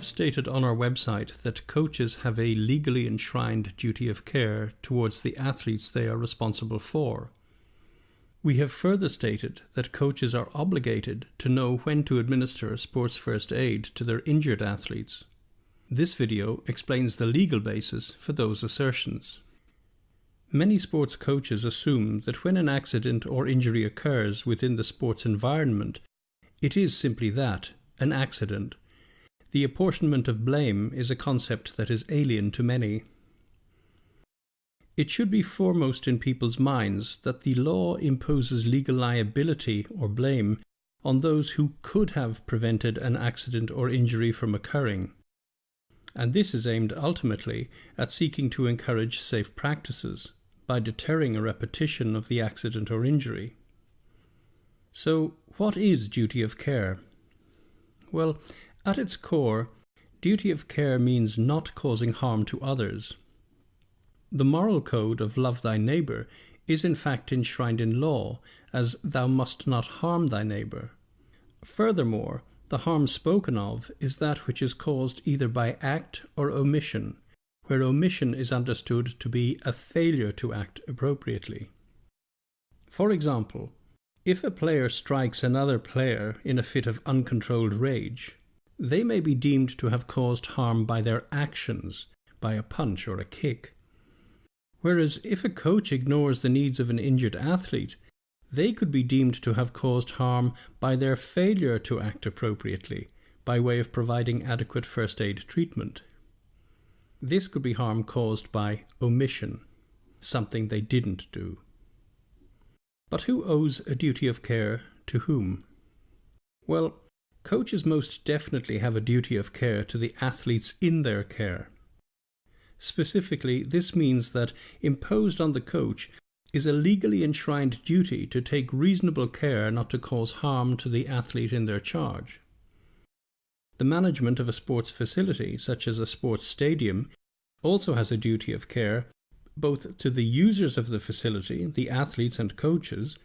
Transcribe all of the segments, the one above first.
have stated on our website that coaches have a legally enshrined duty of care towards the athletes they are responsible for. We have further stated that coaches are obligated to know when to administer sports first aid to their injured athletes. This video explains the legal basis for those assertions. Many sports coaches assume that when an accident or injury occurs within the sports environment, it is simply that, an accident. The apportionment of blame is a concept that is alien to many. It should be foremost in people's minds that the law imposes legal liability or blame on those who could have prevented an accident or injury from occurring. And this is aimed ultimately at seeking to encourage safe practices by deterring a repetition of the accident or injury. So, what is duty of care? Well, at its core, duty of care means not causing harm to others. The moral code of love thy neighbour is in fact enshrined in law as thou must not harm thy neighbour. Furthermore, the harm spoken of is that which is caused either by act or omission, where omission is understood to be a failure to act appropriately. For example, if a player strikes another player in a fit of uncontrolled rage, they may be deemed to have caused harm by their actions, by a punch or a kick. Whereas if a coach ignores the needs of an injured athlete, they could be deemed to have caused harm by their failure to act appropriately, by way of providing adequate first aid treatment. This could be harm caused by omission, something they didn't do. But who owes a duty of care to whom? Well, coaches most definitely have a duty of care to the athletes in their care. Specifically, this means that imposed on the coach is a legally enshrined duty to take reasonable care not to cause harm to the athlete in their charge. The management of a sports facility, such as a sports stadium, also has a duty of care both to the users of the facility, the athletes and coaches,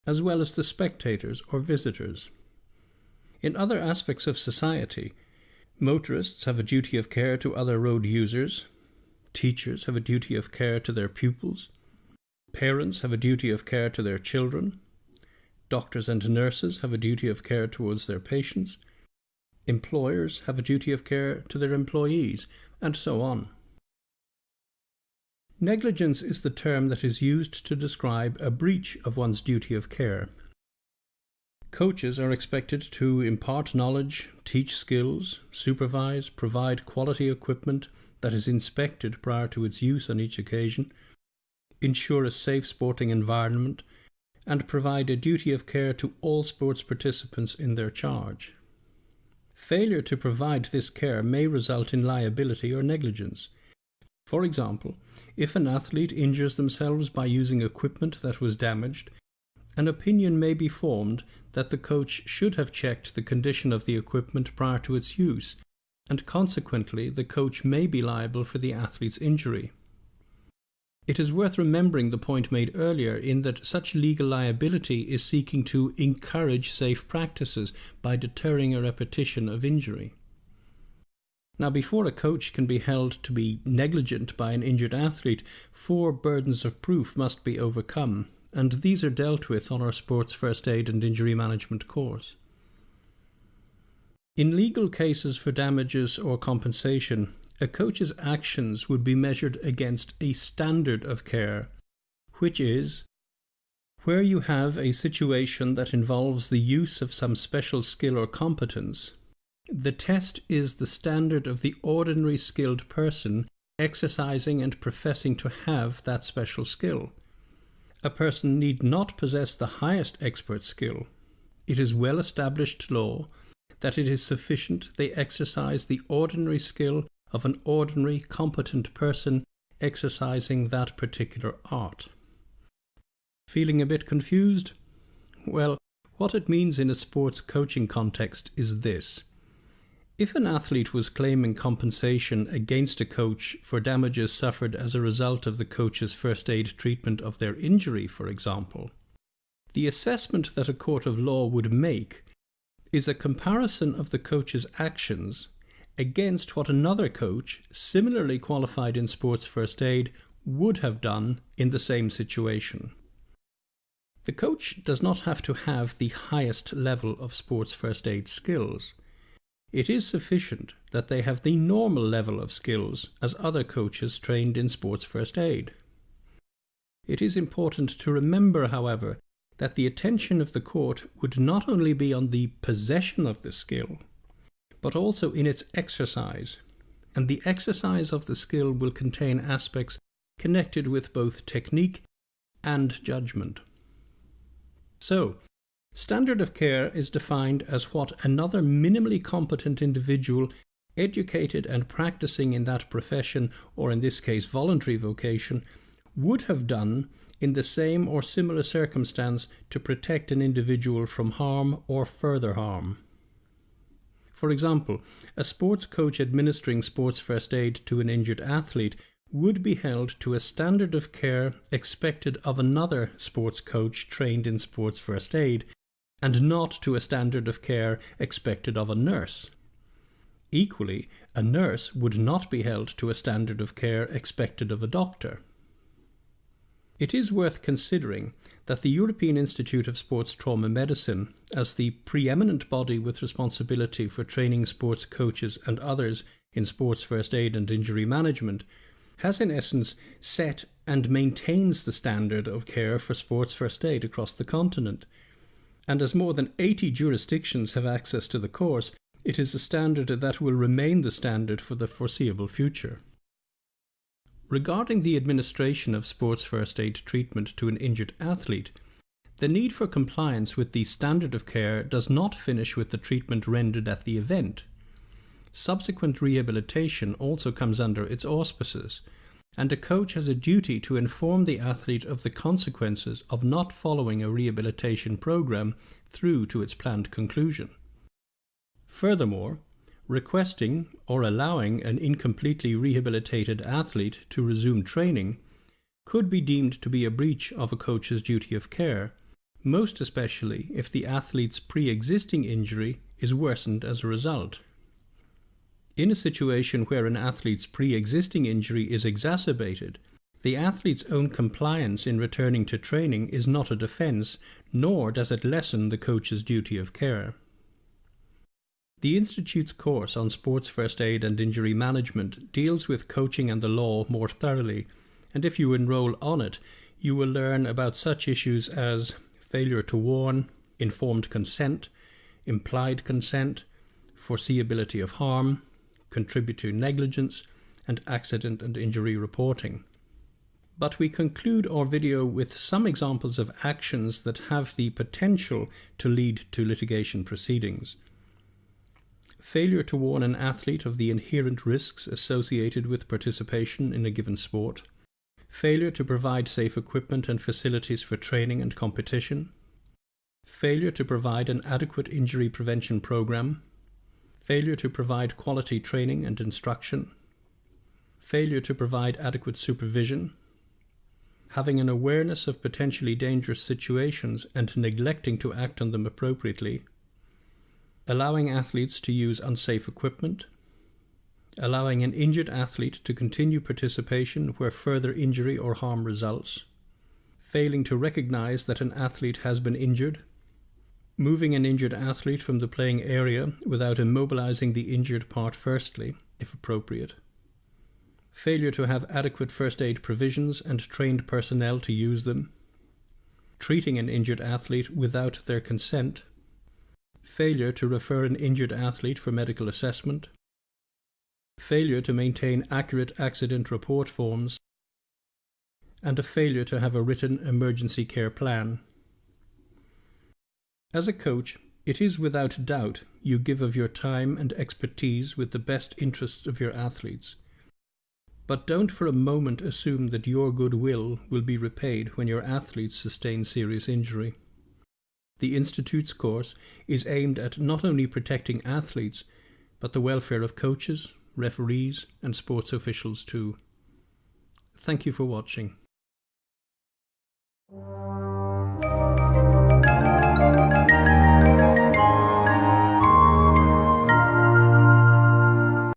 as well as the spectators or visitors. In other aspects of society, motorists have a duty of care to other road users, teachers have a duty of care to their pupils, parents have a duty of care to their children, doctors and nurses have a duty of care towards their patients, employers have a duty of care to their employees, and so on. Negligence is the term that is used to describe a breach of one's duty of care. Coaches are expected to impart knowledge, teach skills, supervise, provide quality equipment that is inspected prior to its use on each occasion, ensure a safe sporting environment, and provide a duty of care to all sports participants in their charge. Failure to provide this care may result in liability or negligence. For example, if an athlete injures themselves by using equipment that was damaged, an opinion may be formed that the coach should have checked the condition of the equipment prior to its use, and consequently the coach may be liable for the athlete's injury. It is worth remembering the point made earlier in that such legal liability is seeking to encourage safe practices by deterring a repetition of injury. Now, before a coach can be held to be negligent by an injured athlete, 4 burdens of proof must be overcome, and these are dealt with on our Sports First Aid and Injury Management course. In legal cases for damages or compensation, a coach's actions would be measured against a standard of care, which is, where you have a situation that involves the use of some special skill or competence, the test is the standard of the ordinary skilled person exercising and professing to have that special skill. A person need not possess the highest expert skill. It is well-established law that it is sufficient they exercise the ordinary skill of an ordinary competent person exercising that particular art. Feeling a bit confused? Well, what it means in a sports coaching context is this. If an athlete was claiming compensation against a coach for damages suffered as a result of the coach's first aid treatment of their injury, for example, the assessment that a court of law would make is a comparison of the coach's actions against what another coach, similarly qualified in sports first aid, would have done in the same situation. The coach does not have to have the highest level of sports first aid skills. It is sufficient that they have the normal level of skills as other coaches trained in sports first aid. It is important to remember, however, that the attention of the court would not only be on the possession of the skill, but also in its exercise, and the exercise of the skill will contain aspects connected with both technique and judgment. So, standard of care is defined as what another minimally competent individual, educated and practicing in that profession, or in this case voluntary vocation, would have done in the same or similar circumstance to protect an individual from harm or further harm. For example, a sports coach administering sports first aid to an injured athlete would be held to a standard of care expected of another sports coach trained in sports first aid, and not to a standard of care expected of a nurse. Equally, a nurse would not be held to a standard of care expected of a doctor. It is worth considering that the European Institute of Sports Trauma Medicine, as the preeminent body with responsibility for training sports coaches and others in sports first aid and injury management, has in essence set and maintains the standard of care for sports first aid across the continent. And as more than 80 jurisdictions have access to the course, it is a standard that will remain the standard for the foreseeable future. Regarding the administration of sports first aid treatment to an injured athlete, the need for compliance with the standard of care does not finish with the treatment rendered at the event. Subsequent rehabilitation also comes under its auspices, and a coach has a duty to inform the athlete of the consequences of not following a rehabilitation program through to its planned conclusion. Furthermore, requesting or allowing an incompletely rehabilitated athlete to resume training could be deemed to be a breach of a coach's duty of care, most especially if the athlete's pre-existing injury is worsened as a result. In a situation where an athlete's pre-existing injury is exacerbated, the athlete's own compliance in returning to training is not a defence, nor does it lessen the coach's duty of care. The Institute's course on sports first aid and injury management deals with coaching and the law more thoroughly, and if you enroll on it, you will learn about such issues as failure to warn, informed consent, implied consent, foreseeability of harm, contributory negligence, and accident and injury reporting. But we conclude our video with some examples of actions that have the potential to lead to litigation proceedings. Failure to warn an athlete of the inherent risks associated with participation in a given sport. Failure to provide safe equipment and facilities for training and competition. Failure to provide an adequate injury prevention program. Failure to provide quality training and instruction. Failure to provide adequate supervision. Having an awareness of potentially dangerous situations and neglecting to act on them appropriately. Allowing athletes to use unsafe equipment, allowing an injured athlete to continue participation where further injury or harm results, failing to recognize that an athlete has been injured, moving an injured athlete from the playing area without immobilizing the injured part firstly, if appropriate, failure to have adequate first aid provisions and trained personnel to use them, treating an injured athlete without their consent, failure to refer an injured athlete for medical assessment, failure to maintain accurate accident report forms, and a failure to have a written emergency care plan. As a coach, it is without doubt you give of your time and expertise with the best interests of your athletes. But don't for a moment assume that your goodwill will be repaid when your athletes sustain serious injury. The Institute's course is aimed at not only protecting athletes, but the welfare of coaches, referees, and sports officials too. Thank you for watching.